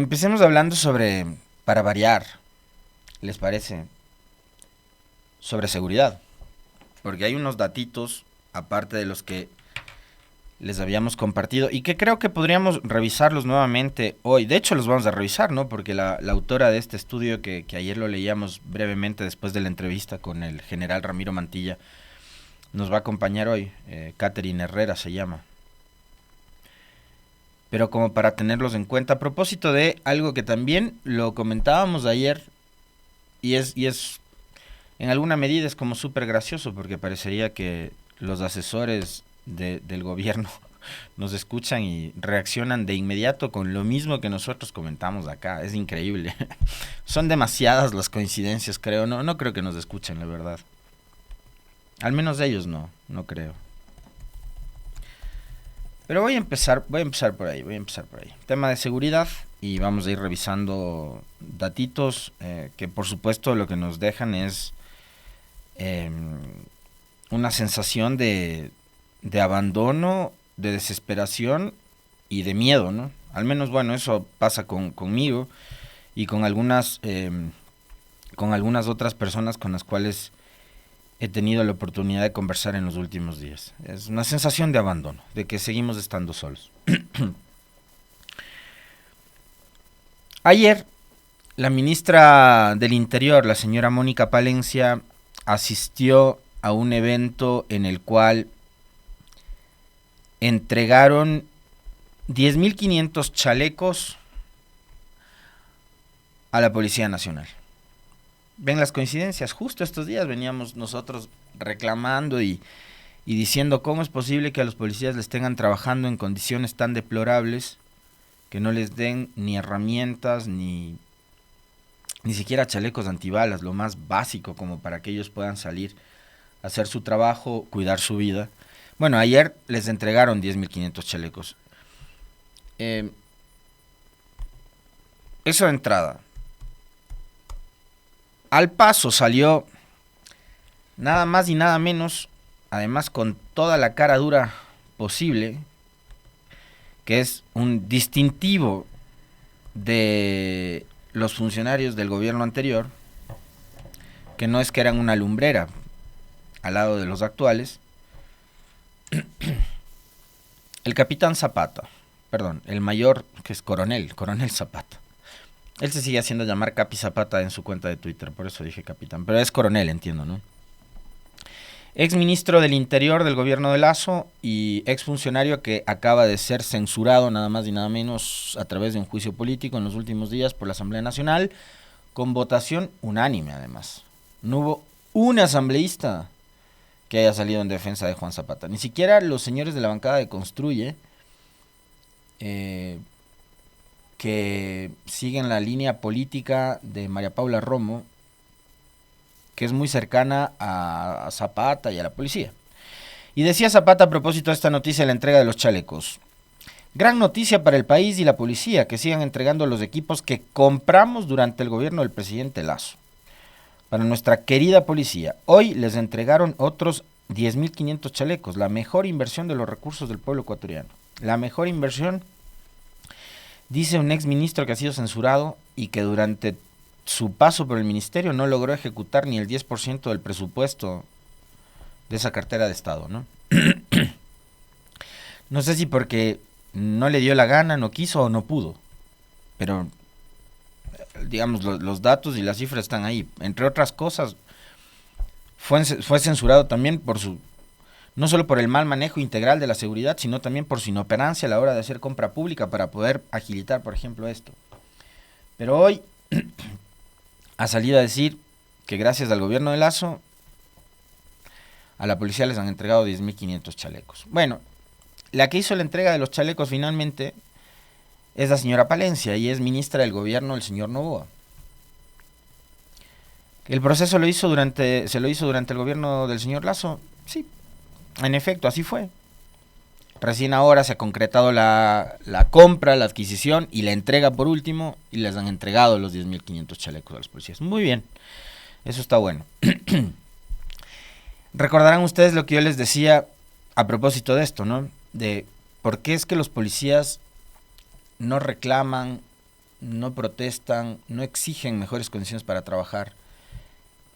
Empecemos hablando sobre, para variar, ¿les parece? Sobre seguridad. Porque hay unos datitos, aparte de los que les habíamos compartido, y que creo que podríamos revisarlos nuevamente hoy. De hecho, los vamos a revisar, ¿no? Porque la autora de este estudio, que ayer lo leíamos brevemente después de la entrevista con el general Ramiro Mantilla, nos va a acompañar hoy. Catherine Herrera se llama. Pero como para tenerlos en cuenta, a propósito de algo que también lo comentábamos ayer, y es en alguna medida es como súper gracioso, porque parecería que los asesores del gobierno nos escuchan y reaccionan de inmediato con lo mismo que nosotros comentamos acá. Es increíble. Son demasiadas las coincidencias, creo. No creo que nos escuchen, la verdad. Al menos ellos no creo. Pero voy a empezar por ahí. Tema de seguridad, y vamos a ir revisando datitos que por supuesto lo que nos dejan es eh, una sensación de abandono, de desesperación y de miedo, ¿no? Al menos, bueno, eso pasa conmigo y con algunas otras personas con las cuales he tenido la oportunidad de conversar en los últimos días. Es una sensación de abandono, de que seguimos estando solos. Ayer, la ministra del Interior, la señora Mónica Palencia, asistió a un evento en el cual entregaron 10.500 chalecos a la Policía Nacional. Ven las coincidencias, justo estos días veníamos nosotros reclamando y diciendo cómo es posible que a los policías les tengan trabajando en condiciones tan deplorables, que no les den ni herramientas ni siquiera chalecos antibalas, lo más básico como para que ellos puedan salir a hacer su trabajo, cuidar su vida. Bueno, ayer les entregaron 10.500 chalecos. Eso de entrada. Al paso salió nada más y nada menos, además con toda la cara dura posible, que es un distintivo de los funcionarios del gobierno anterior, que no es que eran una lumbrera al lado de los actuales, el capitán Zapata, perdón, el mayor, que es coronel Zapata. Él se sigue haciendo llamar Capi Zapata en su cuenta de Twitter, por eso dije capitán, pero es coronel, entiendo, ¿no? Ex ministro del Interior del gobierno de Lazo y ex funcionario que acaba de ser censurado nada más y nada menos a través de un juicio político en los últimos días por la Asamblea Nacional, con votación unánime además. No hubo un asambleísta que haya salido en defensa de Juan Zapata. Ni siquiera los señores de la bancada de Construye, que siguen la línea política de María Paula Romo, que es muy cercana a Zapata y a la policía. Y decía Zapata a propósito de esta noticia de la entrega de los chalecos: gran noticia para el país y la policía, que sigan entregando los equipos que compramos durante el gobierno del presidente Lazo. Para nuestra querida policía, hoy les entregaron otros 10.500 chalecos, la mejor inversión de los recursos del pueblo ecuatoriano. La mejor inversión, dice un ex ministro que ha sido censurado y que durante su paso por el ministerio no logró ejecutar ni el 10% del presupuesto de esa cartera de Estado, ¿no? No sé si porque no le dio la gana, no quiso o no pudo, pero digamos los datos y las cifras están ahí. Entre otras cosas, fue censurado también por su, no solo por el mal manejo integral de la seguridad, sino también por su inoperancia a la hora de hacer compra pública para poder agilitar, por ejemplo, esto. Pero hoy ha salido a decir que gracias al gobierno de Lazo, a la policía les han entregado 10.500 chalecos. Bueno, la que hizo la entrega de los chalecos finalmente es la señora Palencia y es ministra del gobierno del señor Noboa. ¿El proceso se lo hizo durante el gobierno del señor Lazo? Sí, en efecto, así fue. Recién ahora se ha concretado la compra, la adquisición y la entrega por último, y les han entregado los 10.500 chalecos a los policías. Muy bien, eso está bueno. Recordarán ustedes lo que yo les decía a propósito de esto, ¿no? De por qué es que los policías no reclaman no protestan, no exigen mejores condiciones para trabajar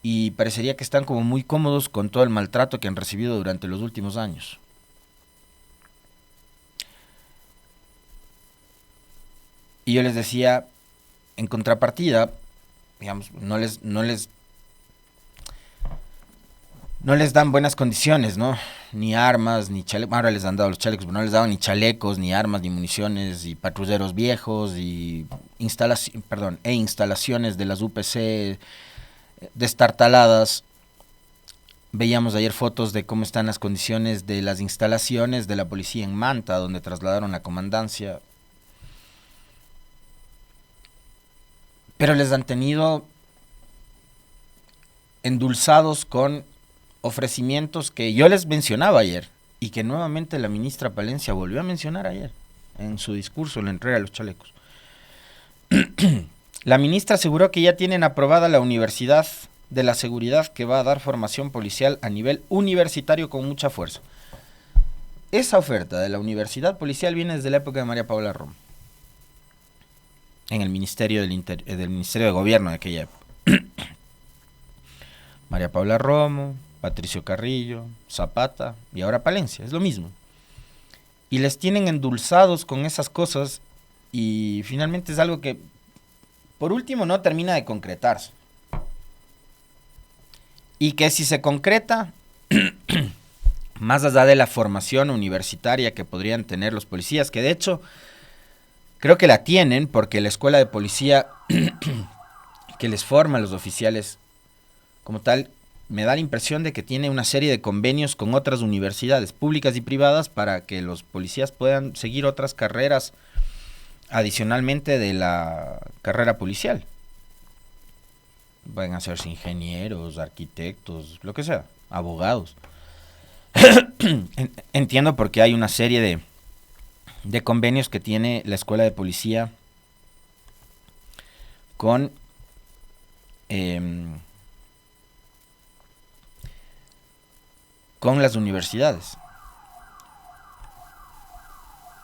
y parecería que están como muy cómodos con todo el maltrato que han recibido durante los últimos años. Y yo les decía, en contrapartida, digamos, no les dan buenas condiciones, ¿no? Ni armas, ni chalecos. Ahora les han dado los chalecos, pero no les daban ni chalecos, ni armas, ni municiones, y patrulleros viejos, y instalaciones de las UPC destartaladas. Veíamos ayer fotos de cómo están las condiciones de las instalaciones de la policía en Manta, donde trasladaron la comandancia. Pero les han tenido endulzados con ofrecimientos que yo les mencionaba ayer y que nuevamente la ministra Palencia volvió a mencionar ayer en su discurso en la entrega de los chalecos. La ministra aseguró que ya tienen aprobada la Universidad de la Seguridad, que va a dar formación policial a nivel universitario con mucha fuerza. Esa oferta de la universidad policial viene desde la época de María Paula Romo, en el Ministerio del Ministerio de Gobierno de aquella época. María Paula Romo, Patricio Carrillo, Zapata y ahora Palencia, es lo mismo. Y les tienen endulzados con esas cosas y finalmente es algo que, por último, no termina de concretarse. Y que si se concreta, más allá de la formación universitaria que podrían tener los policías, que de hecho creo que la tienen porque la escuela de policía que les forma a los oficiales como tal, me da la impresión de que tiene una serie de convenios con otras universidades públicas y privadas para que los policías puedan seguir otras carreras adicionalmente de la carrera policial. Pueden hacerse ingenieros, arquitectos, lo que sea, abogados. Entiendo porque hay una serie de convenios que tiene la escuela de policía con las universidades.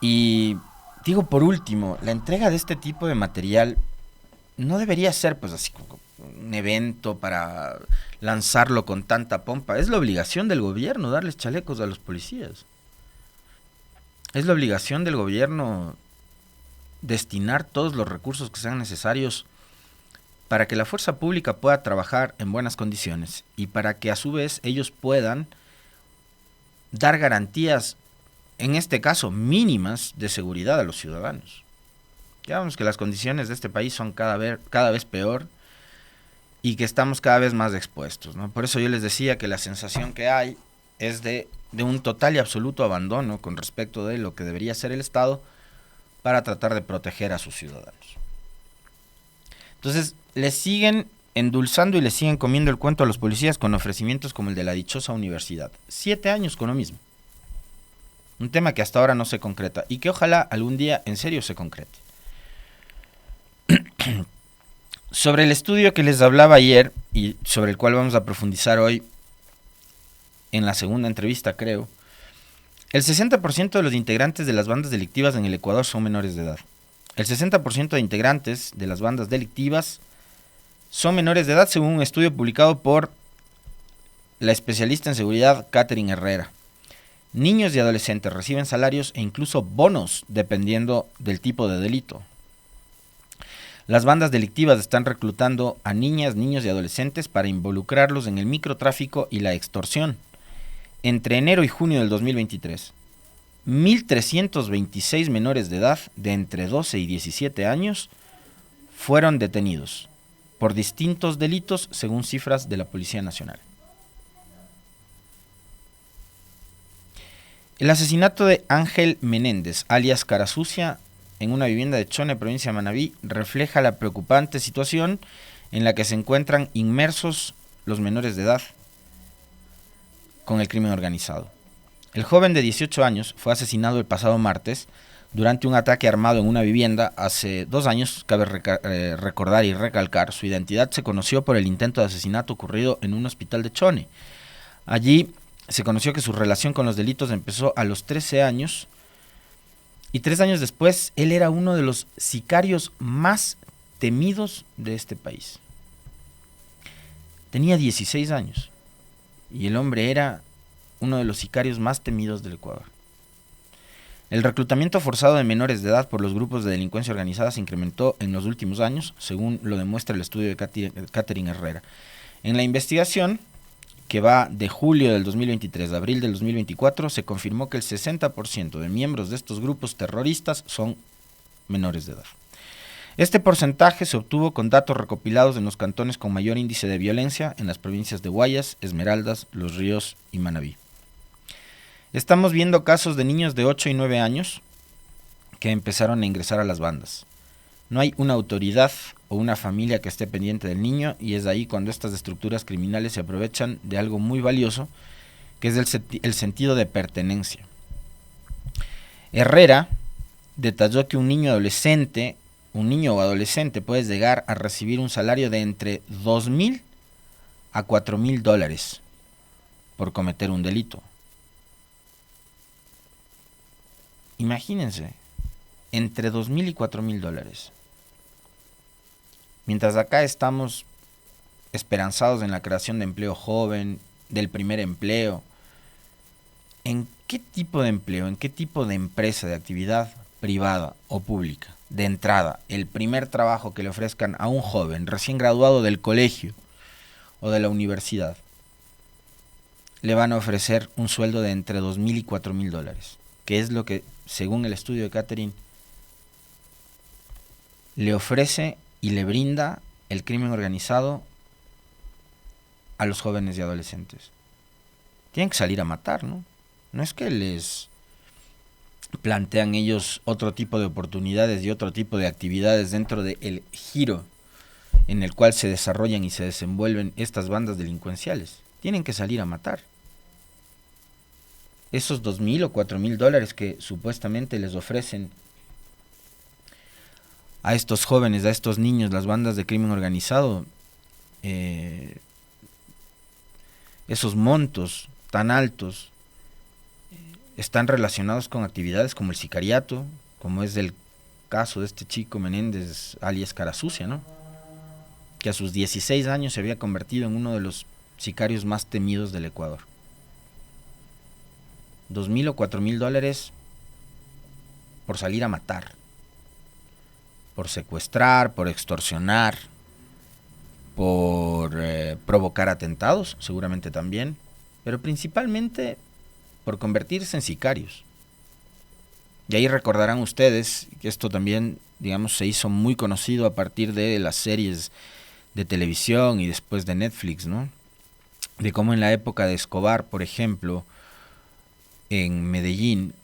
Y digo, por último, la entrega de este tipo de material no debería ser pues así como un evento para lanzarlo con tanta pompa. Es la obligación del gobierno darles chalecos a los policías. Es la obligación del gobierno destinar todos los recursos que sean necesarios para que la fuerza pública pueda trabajar en buenas condiciones y para que a su vez ellos puedan dar garantías, en este caso mínimas, de seguridad a los ciudadanos. Ya vemos que las condiciones de este país son cada vez peor y que estamos cada vez más expuestos, ¿no? Por eso yo les decía que la sensación que hay es de un total y absoluto abandono con respecto de lo que debería ser el Estado para tratar de proteger a sus ciudadanos. Entonces, les siguen endulzando y les siguen comiendo el cuento a los policías con ofrecimientos como el de la dichosa universidad. 7 años con lo mismo. Un tema que hasta ahora no se concreta y que ojalá algún día en serio se concrete. Sobre el estudio que les hablaba ayer y sobre el cual vamos a profundizar hoy en la segunda entrevista, creo, el 60% de los integrantes de las bandas delictivas en el Ecuador son menores de edad. El 60% de integrantes de las bandas delictivas son menores de edad, según un estudio publicado por la especialista en seguridad Catherine Herrera. Niños y adolescentes reciben salarios e incluso bonos dependiendo del tipo de delito. Las bandas delictivas están reclutando a niñas, niños y adolescentes para involucrarlos en el microtráfico y la extorsión. Entre enero y junio del 2023, 1.326 menores de edad de entre 12 y 17 años fueron detenidos por distintos delitos según cifras de la Policía Nacional. El asesinato de Ángel Menéndez, alias Carasucia, en una vivienda de Chone, provincia de Manabí, refleja la preocupante situación en la que se encuentran inmersos los menores de edad con el crimen organizado. El joven de 18 años fue asesinado el pasado martes durante un ataque armado en una vivienda hace 2 años. Cabe recordar y recalcar, su identidad se conoció por el intento de asesinato ocurrido en un hospital de Chone. Allí se conoció que su relación con los delitos empezó a los 13 años Y 3 años después, él era uno de los sicarios más temidos de este país. Tenía 16 años y el hombre era uno de los sicarios más temidos del Ecuador. El reclutamiento forzado de menores de edad por los grupos de delincuencia organizada se incrementó en los últimos años, según lo demuestra el estudio de Catherine Herrera. En la investigación, que va de julio del 2023 a abril del 2024, se confirmó que el 60% de miembros de estos grupos terroristas son menores de edad. Este porcentaje se obtuvo con datos recopilados en los cantones con mayor índice de violencia en las provincias de Guayas, Esmeraldas, Los Ríos y Manabí. Estamos viendo casos de niños de 8 y 9 años que empezaron a ingresar a las bandas. No hay una autoridad o una familia que esté pendiente del niño y es ahí cuando estas estructuras criminales se aprovechan de algo muy valioso, que es el sentido de pertenencia. Herrera detalló que un niño o adolescente puede llegar a recibir un salario de entre $2,000 a $4,000 por cometer un delito. Imagínense, entre $2,000 y $4,000. Mientras acá estamos esperanzados en la creación de empleo joven, del primer empleo, ¿en qué tipo de empleo, en qué tipo de empresa, de actividad privada o pública, de entrada, el primer trabajo que le ofrezcan a un joven recién graduado del colegio o de la universidad, le van a ofrecer un sueldo de entre $2,000 y $4,000, que es lo que, según el estudio de Catherine, le ofrece y le brinda el crimen organizado a los jóvenes y adolescentes? Tienen que salir a matar, ¿no? No es que les plantean ellos otro tipo de oportunidades y otro tipo de actividades dentro del giro en el cual se desarrollan y se desenvuelven estas bandas delincuenciales. Tienen que salir a matar. Esos $2,000 o $4,000 que supuestamente les ofrecen a estos jóvenes, a estos niños, las bandas de crimen organizado, esos montos tan altos están relacionados con actividades como el sicariato, como es el caso de este chico Menéndez, alias Cara Sucia, ¿no? Que a sus 16 años se había convertido en uno de los sicarios más temidos del Ecuador. $2,000 o $4,000 por salir a matar, por secuestrar, por extorsionar, por provocar atentados, seguramente también, pero principalmente por convertirse en sicarios. Y ahí recordarán ustedes que esto también, digamos, se hizo muy conocido a partir de las series de televisión y después de Netflix, ¿no? De cómo en la época de Escobar, por ejemplo, en Medellín,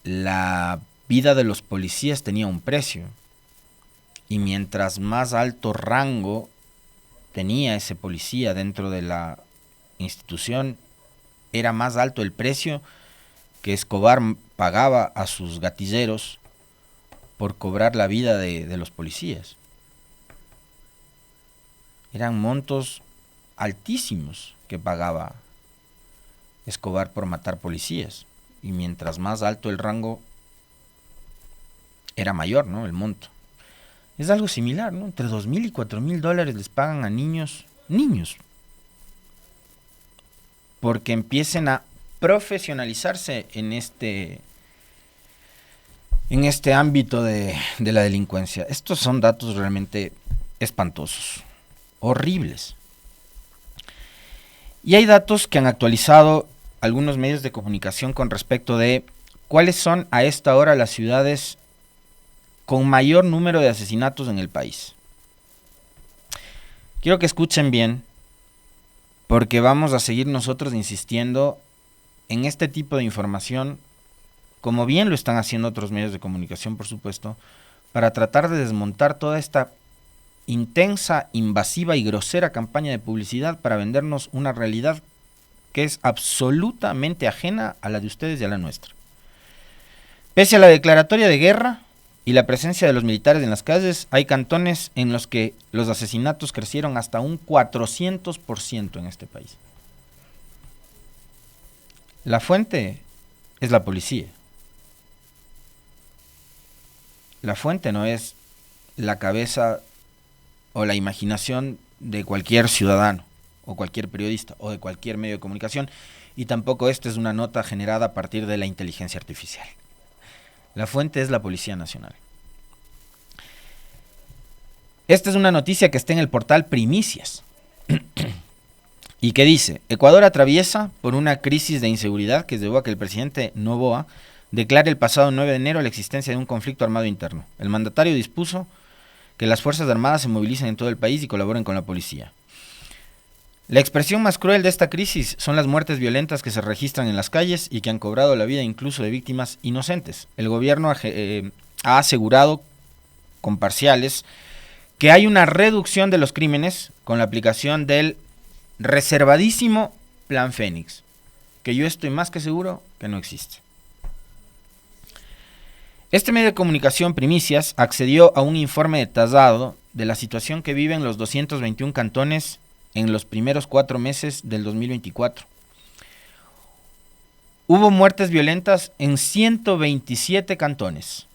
la vida de los policías tenía un precio. Y mientras más alto rango tenía ese policía dentro de la institución, era más alto el precio que Escobar pagaba a sus gatilleros por cobrar la vida de los policías. Eran montos altísimos que pagaba Escobar por matar policías. Y mientras más alto el rango, era mayor, ¿no?, el monto. Es algo similar, ¿no? Entre $2,000 y $4,000 les pagan a niños, porque empiecen a profesionalizarse en este ámbito de la delincuencia. Estos son datos realmente espantosos, horribles. Y hay datos que han actualizado algunos medios de comunicación con respecto de cuáles son a esta hora las ciudades con mayor número de asesinatos en el país. Quiero que escuchen bien, porque vamos a seguir nosotros insistiendo en este tipo de información, como bien lo están haciendo otros medios de comunicación, por supuesto, para tratar de desmontar toda esta intensa, invasiva y grosera campaña de publicidad para vendernos una realidad que es absolutamente ajena a la de ustedes y a la nuestra. Pese a la declaratoria de guerra y la presencia de los militares en las calles, hay cantones en los que los asesinatos crecieron hasta un 400% en este país. La fuente es la policía. la fuente no es la cabeza o la imaginación de cualquier ciudadano o cualquier periodista o de cualquier medio de comunicación, y tampoco esta es una nota generada a partir de la inteligencia artificial. La fuente es la Policía Nacional. Esta es una noticia que está en el portal Primicias y que dice: Ecuador atraviesa por una crisis de inseguridad que es debido a que el presidente Noboa declara el pasado 9 de enero la existencia de un conflicto armado interno. El mandatario dispuso que las Fuerzas Armadas se movilicen en todo el país y colaboren con la policía. La expresión más cruel de esta crisis son las muertes violentas que se registran en las calles y que han cobrado la vida incluso de víctimas inocentes. El gobierno ha asegurado con parciales que hay una reducción de los crímenes con la aplicación del reservadísimo Plan Fénix, que yo estoy más que seguro que no existe. Este medio de comunicación, Primicias, accedió a un informe detallado de la situación que viven los 221 cantones en los primeros 4 meses del 2024. Hubo muertes violentas en 127 cantones,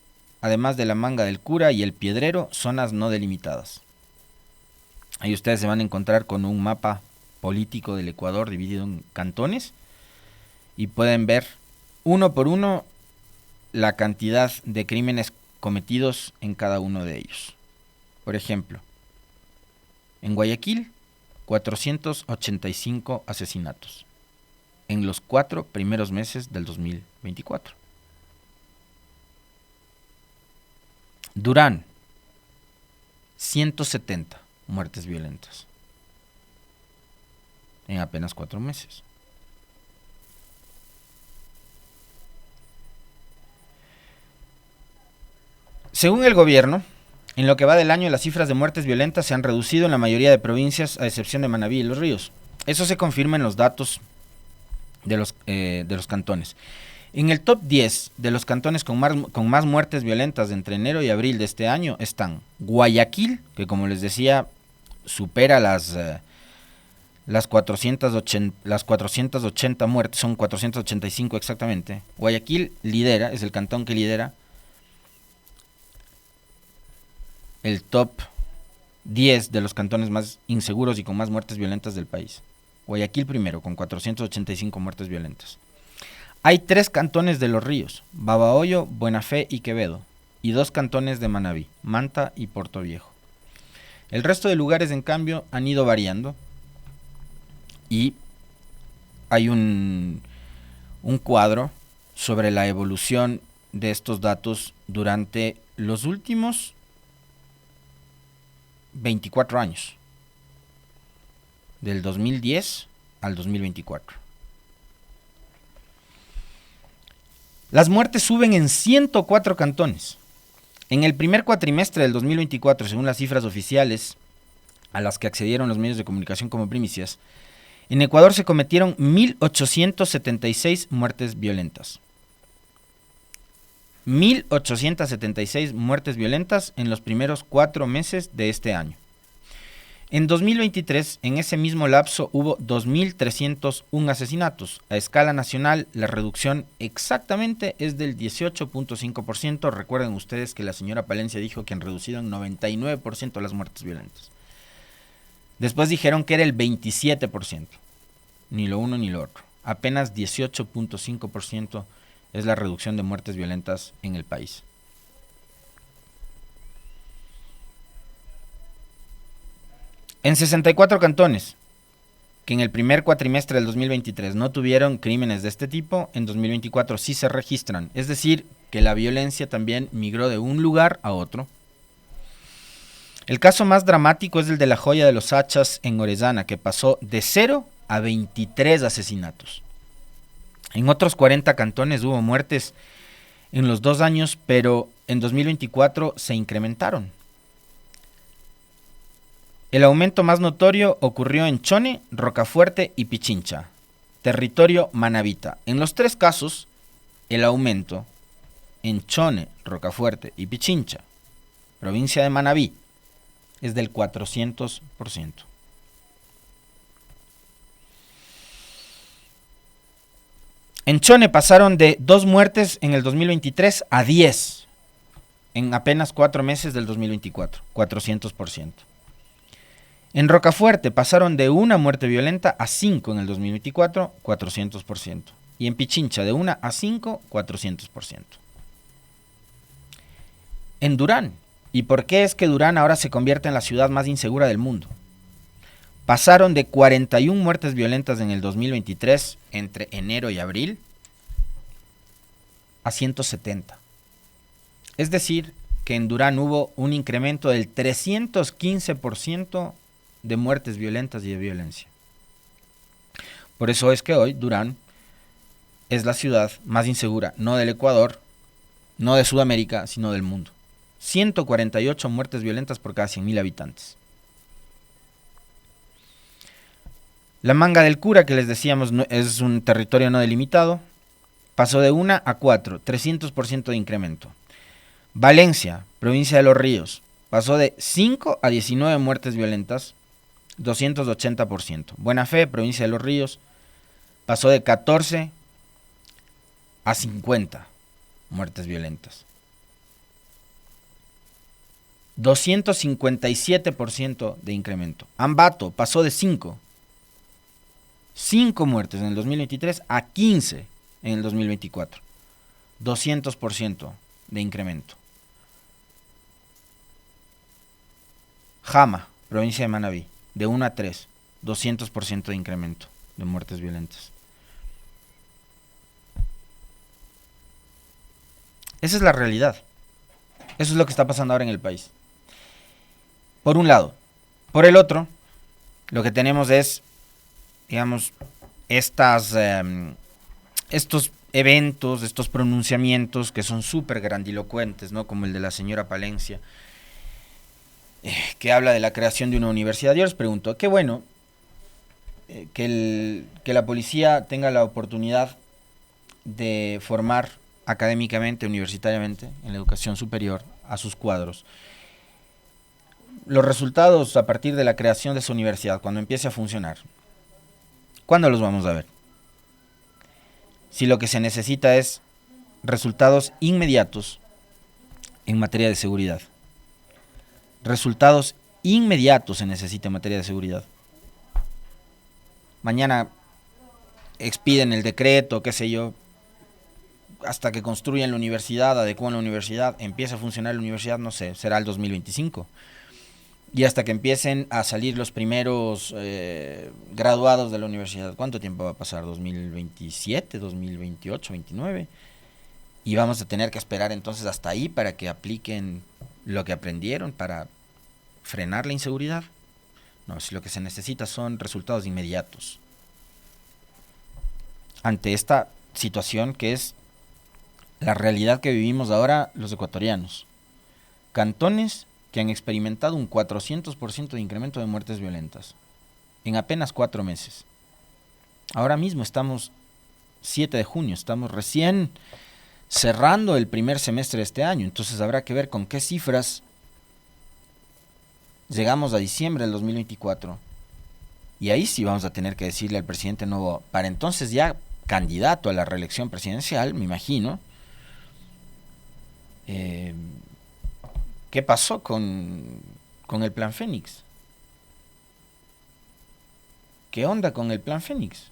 además de la Manga del Cura y el Piedrero, zonas no delimitadas. Ahí ustedes se van a encontrar con un mapa político del Ecuador dividido en cantones y pueden ver uno por uno la cantidad de crímenes cometidos en cada uno de ellos. Por ejemplo, en Guayaquil, 485 asesinatos en los 4 primeros meses del 2024. Durán, 170 muertes violentas en apenas 4 meses. Según el gobierno, en lo que va del año, las cifras de muertes violentas se han reducido en la mayoría de provincias, a excepción de Manabí y Los Ríos. Eso se confirma en los datos de los cantones. En el top 10 de los cantones con más muertes violentas de entre enero y abril de este año están Guayaquil, que como les decía, supera las 480 muertes, son 485 exactamente. Guayaquil lidera, es el cantón que lidera el top 10 de los cantones más inseguros y con más muertes violentas del país. Guayaquil primero, con 485 muertes violentas. Hay 3 cantones de Los Ríos: Babahoyo, Buena Fe y Quevedo, y 2 cantones de Manabí, Manta y Portoviejo. El resto de lugares, en cambio, han ido variando y hay un cuadro sobre la evolución de estos datos durante los últimos 24 años, del 2010 al 2024. Las muertes suben en 104 cantones. En el primer cuatrimestre del 2024, según las cifras oficiales a las que accedieron los medios de comunicación como Primicias, en Ecuador se cometieron 1.876 muertes violentas. 1.876 muertes violentas en los primeros 4 meses de este año. En 2023, en ese mismo lapso, hubo 2.301 asesinatos. A escala nacional, la reducción exactamente es del 18.5%. Recuerden ustedes que la señora Palencia dijo que han reducido en 99% las muertes violentas. Después dijeron que era el 27%. Ni lo uno ni lo otro. Apenas 18.5% es la reducción de muertes violentas en el país. En 64 cantones, que en el primer cuatrimestre del 2023 no tuvieron crímenes de este tipo, en 2024 sí se registran. Es decir, que la violencia también migró de un lugar a otro. El caso más dramático es el de la Joya de los Hachas en Orellana, que pasó de 0 a 23 asesinatos. En otros 40 cantones hubo muertes en los 2 años, pero en 2024 se incrementaron. El aumento más notorio ocurrió en Chone, Rocafuerte y Pichincha, territorio manabita. En los 3 casos, el aumento en Chone, Rocafuerte y Pichincha, provincia de Manabí, es del 400%. En Chone pasaron de 2 muertes en el 2023 a 10 en apenas 4 meses del 2024, 400%. En Rocafuerte pasaron de una muerte violenta a 5 en el 2024, 400%. Y en Pichincha de 1 a 5, 400%. En Durán. ¿Y por qué es que Durán ahora se convierte en la ciudad más insegura del mundo? Pasaron de 41 muertes violentas en el 2023, entre enero y abril, a 170. Es decir, que en Durán hubo un incremento del 315% de muertes violentas y de violencia. Por eso es que hoy Durán es la ciudad más insegura, no del Ecuador, no de Sudamérica, sino del mundo. 148 muertes violentas por cada 100.000 habitantes. La Manga del Cura, que les decíamos es un territorio no delimitado, pasó de 1 a 4, 300% de incremento. Valencia, provincia de Los Ríos, pasó de 5 a 19 muertes violentas, 280%. Buena Fe, provincia de Los Ríos, pasó de 14 a 50 muertes violentas. 257% de incremento. Ambato pasó de 5 muertes en el 2023 a 15 en el 2024. 200% de incremento. Jama, provincia de Manabí, de 1 a 3, 200% de incremento de muertes violentas. Esa es la realidad. Eso es lo que está pasando ahora en el país. Por un lado. Por el otro, lo que tenemos es, digamos, estos eventos, estos pronunciamientos que son súper grandilocuentes, ¿no? Como el de la señora Palencia, que habla de la creación de una universidad. Yo les pregunto, qué bueno que la policía tenga la oportunidad de formar académicamente, universitariamente, en la educación superior, a sus cuadros. Los resultados a partir de la creación de esa universidad, cuando empiece a funcionar, ¿cuándo los vamos a ver? Si lo que se necesita es resultados inmediatos en materia de seguridad. Resultados inmediatos se necesita en materia de seguridad. Mañana expiden el decreto, qué sé yo, hasta que construyan la universidad, adecúan la universidad, empieza a funcionar la universidad, no sé, será el 2025. Y hasta que empiecen a salir los primeros graduados de la universidad, ¿cuánto tiempo va a pasar? ¿2027, 2028, 2029? Y vamos a tener que esperar entonces hasta ahí para que apliquen lo que aprendieron para frenar la inseguridad. No, si lo que se necesita son resultados inmediatos. Ante esta situación que es la realidad que vivimos ahora los ecuatorianos. Cantones que han experimentado un 400% de incremento de muertes violentas en apenas 4 meses. Ahora mismo estamos 7 de junio, estamos recién cerrando el primer semestre de este año, entonces habrá que ver con qué cifras llegamos a diciembre del 2024. Y ahí sí vamos a tener que decirle al presidente Noboa, para entonces ya candidato a la reelección presidencial, me imagino, ¿qué pasó con el Plan Fénix? ¿Qué onda con el Plan Fénix?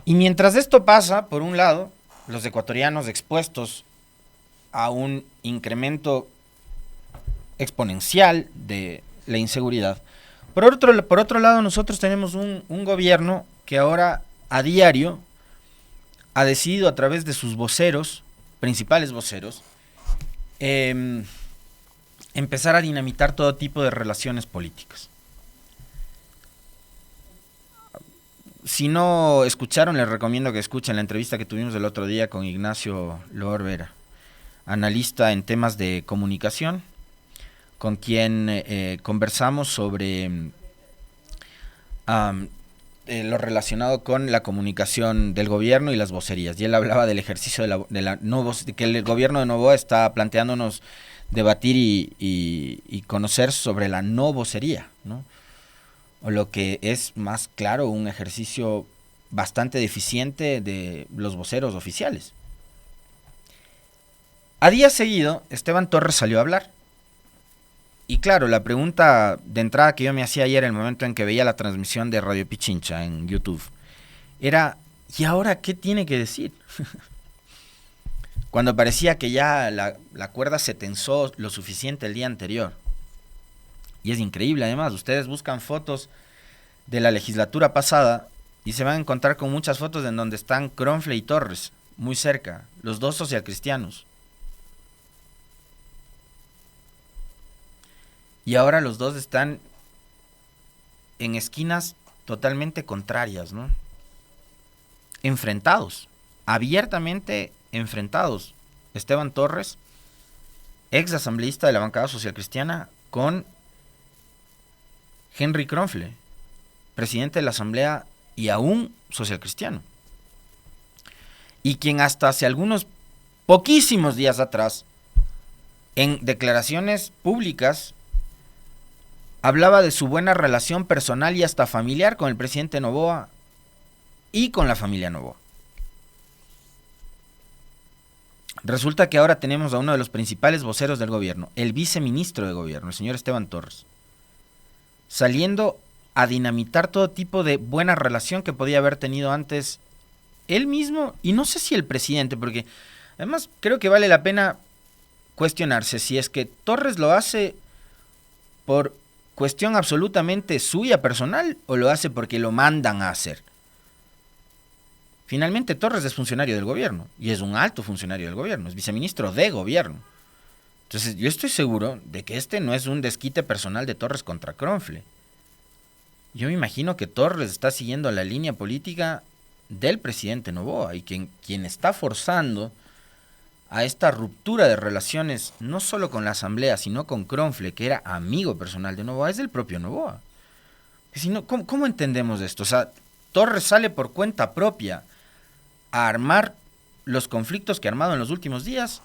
Y mientras esto pasa, por un lado, los ecuatorianos expuestos a un incremento exponencial de la inseguridad, por otro lado nosotros tenemos un gobierno que ahora a diario ha decidido a través de sus voceros, principales voceros, empezar a dinamitar todo tipo de relaciones políticas. Si no escucharon, les recomiendo que escuchen la entrevista que tuvimos el otro día con Ignacio Loor Vera, analista en temas de comunicación, con quien conversamos sobre lo relacionado con la comunicación del gobierno y las vocerías. Y él hablaba del ejercicio de que el gobierno de Noboa está planteándonos debatir y conocer sobre la no vocería, ¿no? O lo que es más claro, un ejercicio bastante deficiente de los voceros oficiales. A día seguido, Esteban Torres salió a hablar. Y claro, la pregunta de entrada que yo me hacía ayer, en el momento en que veía la transmisión de Radio Pichincha en YouTube, era, ¿y ahora qué tiene que decir? Cuando parecía que ya la cuerda se tensó lo suficiente el día anterior. Y es increíble, además, ustedes buscan fotos de la legislatura pasada y se van a encontrar con muchas fotos en donde están Cronfle y Torres, muy cerca, los dos socialcristianos. Y ahora los dos están en esquinas totalmente contrarias, ¿no? Enfrentados, abiertamente enfrentados. Esteban Torres, ex asambleísta de la bancada socialcristiana, con Henry Cronfle, presidente de la asamblea y aún socialcristiano. Y quien hasta hace algunos poquísimos días atrás, en declaraciones públicas, hablaba de su buena relación personal y hasta familiar con el presidente Noboa y con la familia Noboa. Resulta que ahora tenemos a uno de los principales voceros del gobierno, el viceministro de gobierno, el señor Esteban Torres, saliendo a dinamitar todo tipo de buena relación que podía haber tenido antes él mismo y no sé si el presidente, porque además creo que vale la pena cuestionarse si es que Torres lo hace por cuestión absolutamente suya personal o lo hace porque lo mandan a hacer. Finalmente Torres es funcionario del gobierno y es un alto funcionario del gobierno, es viceministro de gobierno. Entonces yo estoy seguro de que este no es un desquite personal de Torres contra Cronfle. Yo me imagino que Torres está siguiendo la línea política del presidente Noboa y quien está forzando a esta ruptura de relaciones no solo con la asamblea sino con Cronfle, que era amigo personal de Noboa, es el propio Noboa. Si no, ¿cómo entendemos esto? O sea, Torres sale por cuenta propia a armar los conflictos que ha armado en los últimos días,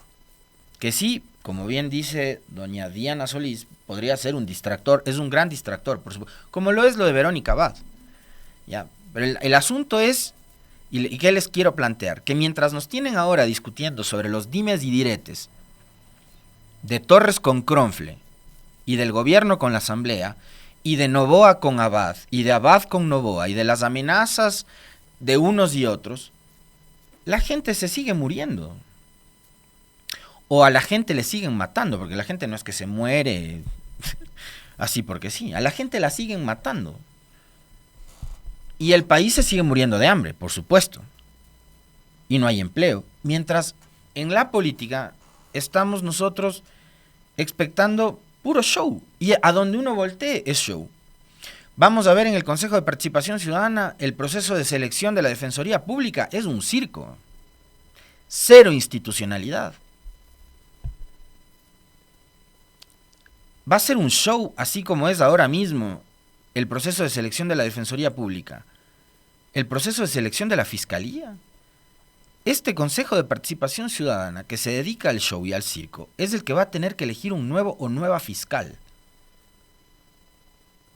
que sí, como bien dice doña Diana Solís, podría ser un distractor, es un gran distractor, por supuesto, como lo es lo de Verónica Abad. ¿Ya? Pero el asunto es, y qué les quiero plantear, que mientras nos tienen ahora discutiendo sobre los dimes y diretes de Torres con Cronfle, y del gobierno con la asamblea, y de Noboa con Abad, y de Abad con Noboa, y de las amenazas de unos y otros, la gente se sigue muriendo. O a la gente le siguen matando, porque la gente no es que se muere así porque sí, a la gente la siguen matando. Y el país se sigue muriendo de hambre, por supuesto. Y no hay empleo. Mientras en la política estamos nosotros expectando puro show. Y a donde uno voltee es show. Vamos a ver en el Consejo de Participación Ciudadana el proceso de selección de la Defensoría Pública. Es un circo. Cero institucionalidad. Va a ser un show, así como es ahora mismo el proceso de selección de la Defensoría Pública, el proceso de selección de la Fiscalía. Este Consejo de Participación Ciudadana que se dedica al show y al circo es el que va a tener que elegir un nuevo o nueva fiscal.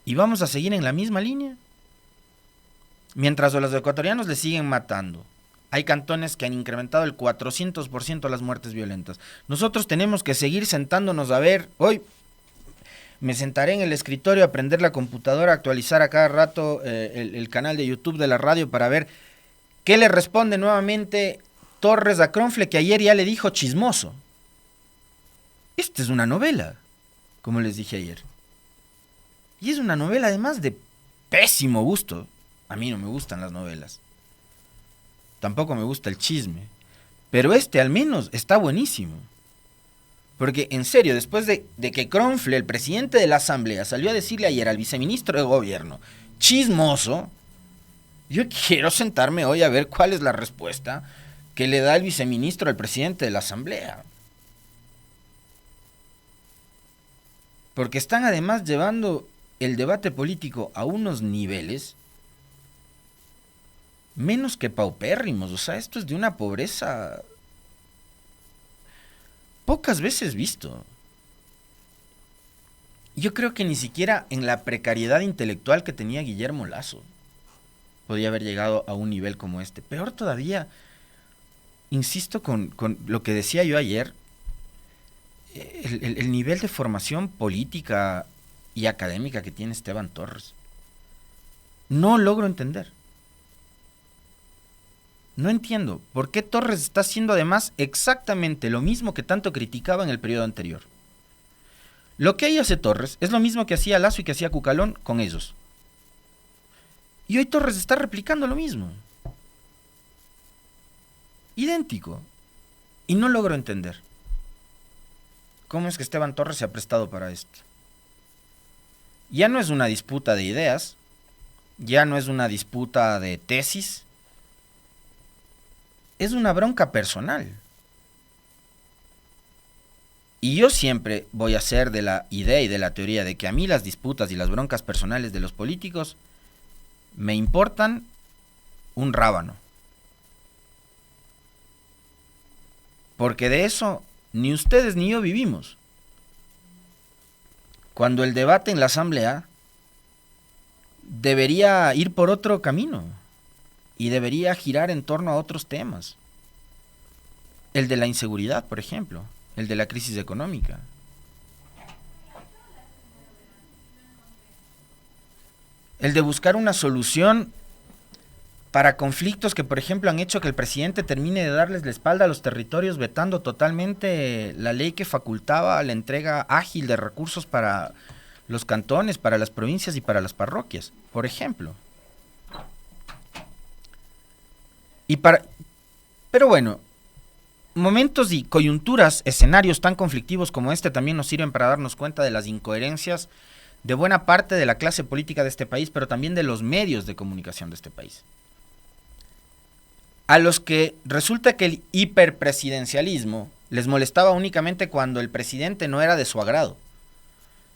¿Y vamos a seguir en la misma línea? Mientras a los ecuatorianos le siguen matando. Hay cantones que han incrementado el 400% las muertes violentas. Nosotros tenemos que seguir sentándonos a ver. Hoy me sentaré en el escritorio a prender la computadora, a actualizar a cada rato el canal de YouTube de la radio para ver qué le responde nuevamente Torres a Cronfle, que ayer ya le dijo chismoso. Esta es una novela, como les dije ayer. Y es una novela además de pésimo gusto. A mí no me gustan las novelas. Tampoco me gusta el chisme. Pero este al menos está buenísimo. Porque en serio, después de que Cronfle, el presidente de la asamblea, salió a decirle ayer al viceministro de gobierno, chismoso, yo quiero sentarme hoy a ver cuál es la respuesta que le da el viceministro al presidente de la asamblea. Porque están además llevando el debate político a unos niveles menos que paupérrimos. O sea, esto es de una pobreza pocas veces visto. Yo creo que ni siquiera en la precariedad intelectual que tenía Guillermo Lasso. podía haber llegado a un nivel como este. Peor todavía, insisto con lo que decía yo ayer, el nivel de formación política y académica que tiene Esteban Torres. No logro entender. No entiendo por qué Torres está haciendo además exactamente lo mismo que tanto criticaba en el periodo anterior. Lo que ahí hace Torres es lo mismo que hacía Lasso y que hacía Cucalón con ellos. Y hoy Torres está replicando lo mismo. Idéntico. Y no logro entender cómo es que Esteban Torres se ha prestado para esto. Ya no es una disputa de ideas, ya no es una disputa de tesis, es una bronca personal. Y yo siempre voy a ser de la idea y de la teoría de que a mí las disputas y las broncas personales de los políticos me importan un rábano. Porque de eso ni ustedes ni yo vivimos. Cuando el debate en la Asamblea debería ir por otro camino y debería girar en torno a otros temas. El de la inseguridad, por ejemplo, el de la crisis económica. El de buscar una solución para conflictos que, por ejemplo, han hecho que el presidente termine de darles la espalda a los territorios, vetando totalmente la ley que facultaba la entrega ágil de recursos para los cantones, para las provincias y para las parroquias, por ejemplo. Pero bueno, momentos y coyunturas, escenarios tan conflictivos como este también nos sirven para darnos cuenta de las incoherencias de buena parte de la clase política de este país, pero también de los medios de comunicación de este país. A los que resulta que el hiperpresidencialismo les molestaba únicamente cuando el presidente no era de su agrado.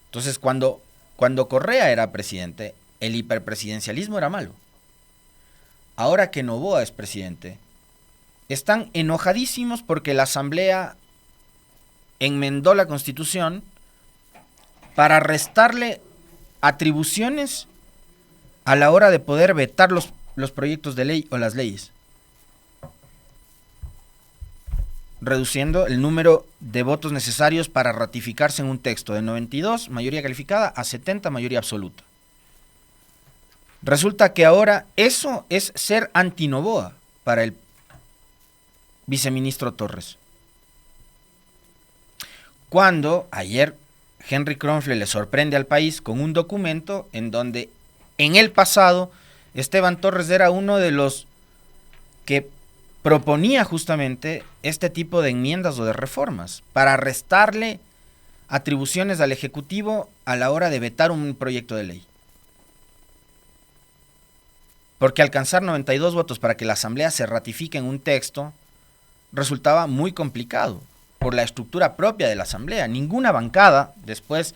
Entonces, cuando Correa era presidente, el hiperpresidencialismo era malo. Ahora que Noboa es presidente, están enojadísimos porque la Asamblea enmendó la Constitución para restarle atribuciones a la hora de poder vetar los proyectos de ley o las leyes, reduciendo el número de votos necesarios para ratificarse en un texto de 92, mayoría calificada, a 70, mayoría absoluta. Resulta que ahora eso es ser anti-Noboa para el viceministro Torres. Cuando ayer Henry Kronfle le sorprende al país con un documento en donde en el pasado Esteban Torres era uno de los que proponía justamente este tipo de enmiendas o de reformas para restarle atribuciones al Ejecutivo a la hora de vetar un proyecto de ley. Porque alcanzar 92 votos para que la Asamblea se ratifique en un texto resultaba muy complicado por la estructura propia de la Asamblea. Ninguna bancada, después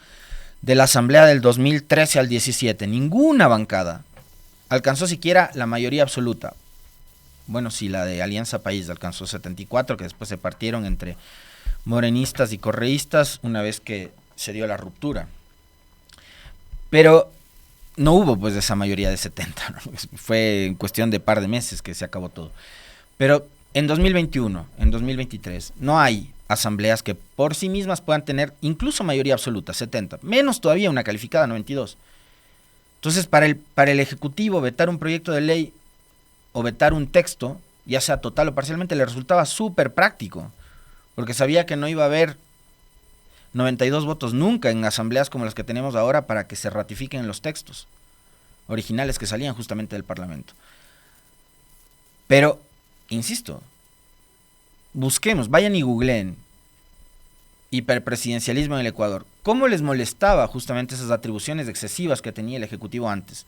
de la Asamblea del 2013 al 17, ninguna bancada alcanzó siquiera la mayoría absoluta. Bueno, sí, la de Alianza País alcanzó 74, que después se partieron entre morenistas y correístas una vez que se dio la ruptura. Pero no hubo pues esa mayoría de 70, ¿no? Fue en cuestión de par de meses que se acabó todo. Pero en 2021, en 2023, no hay asambleas que por sí mismas puedan tener incluso mayoría absoluta, 70, menos todavía una calificada, 92. Entonces, para el Ejecutivo vetar un proyecto de ley o vetar un texto, ya sea total o parcialmente, le resultaba súper práctico, porque sabía que no iba a haber 92 votos nunca en asambleas como las que tenemos ahora para que se ratifiquen los textos originales que salían justamente del Parlamento. Pero, insisto, busquemos, vayan y googleen hiperpresidencialismo en el Ecuador. ¿Cómo les molestaba justamente esas atribuciones excesivas que tenía el Ejecutivo antes?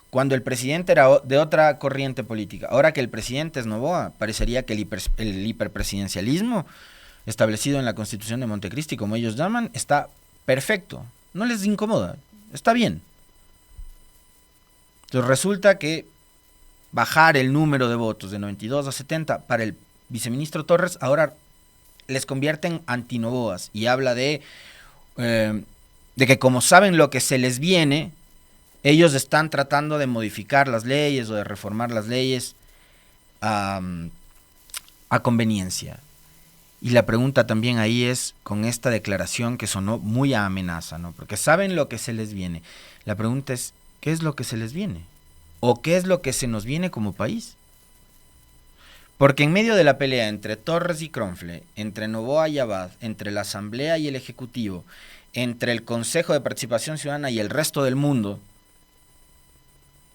Cuando el presidente era de otra corriente política. Ahora que el presidente es Noboa, parecería que el hiperpresidencialismo establecido en la Constitución de Montecristi, como ellos llaman, está perfecto. No les incomoda, está bien. Entonces resulta que bajar el número de votos de 92 a 70 para el viceministro Torres ahora les convierte en antinoboas y habla de que como saben lo que se les viene, Ellos están tratando de modificar las leyes o de reformar las leyes a conveniencia. Y la pregunta también ahí es, con esta declaración que sonó muy a amenaza, ¿no? Porque saben lo que se les viene. La pregunta es, ¿qué es lo que se les viene? ¿O qué es lo que se nos viene como país? Porque en medio de la pelea entre Torres y Cronfle, entre Noboa y Abad, entre la Asamblea y el Ejecutivo, entre el Consejo de Participación Ciudadana y el resto del mundo,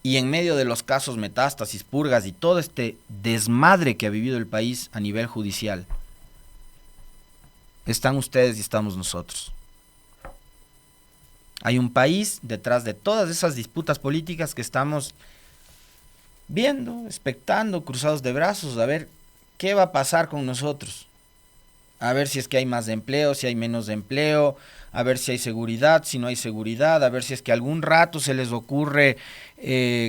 y en medio de los casos metástasis, purgas y todo este desmadre que ha vivido el país a nivel judicial, están ustedes y estamos nosotros. Hay un país detrás de todas esas disputas políticas que estamos viendo, expectando, cruzados de brazos, a ver qué va a pasar con nosotros. A ver si es que hay más de empleo, si hay menos de empleo, a ver si hay seguridad, si no hay seguridad, a ver si es que algún rato se les ocurre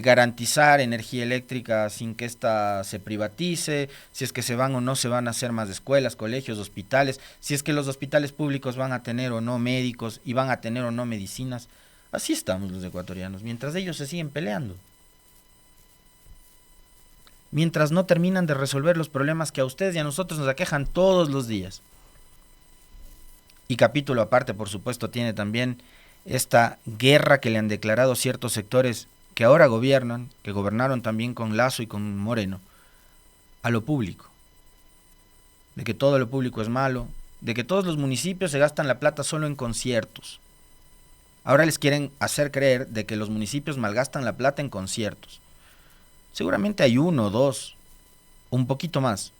garantizar energía eléctrica sin que ésta se privatice, si es que se van o no se van a hacer más escuelas, colegios, hospitales, si es que los hospitales públicos van a tener o no médicos y van a tener o no medicinas. Así estamos los ecuatorianos, mientras ellos se siguen peleando. Mientras no terminan de resolver los problemas que a ustedes y a nosotros nos aquejan todos los días. Y capítulo aparte, por supuesto, tiene también esta guerra que le han declarado ciertos sectores que ahora gobiernan, que gobernaron también con Lasso y con Moreno, a lo público. De que todo lo público es malo, de que todos los municipios se gastan la plata solo en conciertos. Ahora les quieren hacer creer de que los municipios malgastan la plata en conciertos. Seguramente hay uno, dos, un poquito más,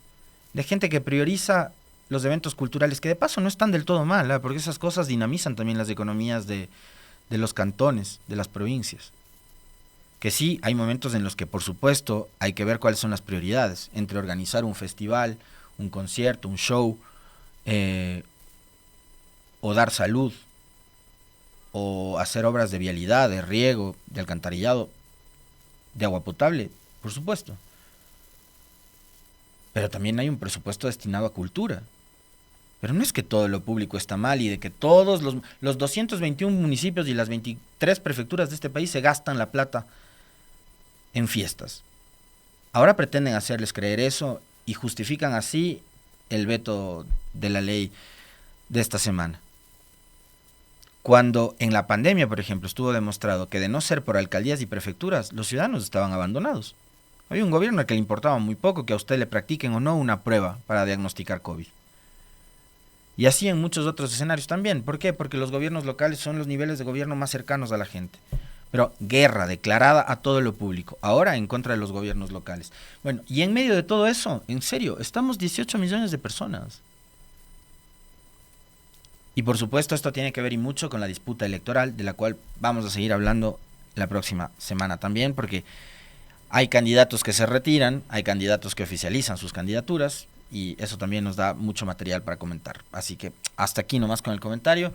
de gente que prioriza los eventos culturales, que de paso no están del todo mal, porque esas cosas dinamizan también las economías de los cantones, de las provincias. Que sí, hay momentos en los que, por supuesto, hay que ver cuáles son las prioridades, entre organizar un festival, un concierto, un show, o dar salud, o hacer obras de vialidad, de riego, de alcantarillado, de agua potable, por supuesto. Pero también hay un presupuesto destinado a cultura. Pero no es que todo lo público está mal y de que todos los 221 municipios y las 23 prefecturas de este país se gastan la plata en fiestas. Ahora pretenden hacerles creer eso y justifican así el veto de la ley de esta semana. Cuando en la pandemia, por ejemplo, estuvo demostrado que de no ser por alcaldías y prefecturas, los ciudadanos estaban abandonados. Había un gobierno al que le importaba muy poco que a usted le practiquen o no una prueba para diagnosticar COVID. Y así en muchos otros escenarios también. ¿Por qué? Porque los gobiernos locales son los niveles de gobierno más cercanos a la gente. Pero guerra declarada a todo lo público, ahora en contra de los gobiernos locales. Bueno, y en medio de todo eso, en serio, estamos 18 millones de personas. Y por supuesto esto tiene que ver y mucho con la disputa electoral, de la cual vamos a seguir hablando la próxima semana también, porque hay candidatos que se retiran, hay candidatos que oficializan sus candidaturas, y eso también nos da mucho material para comentar. Así que hasta aquí nomás con el comentario.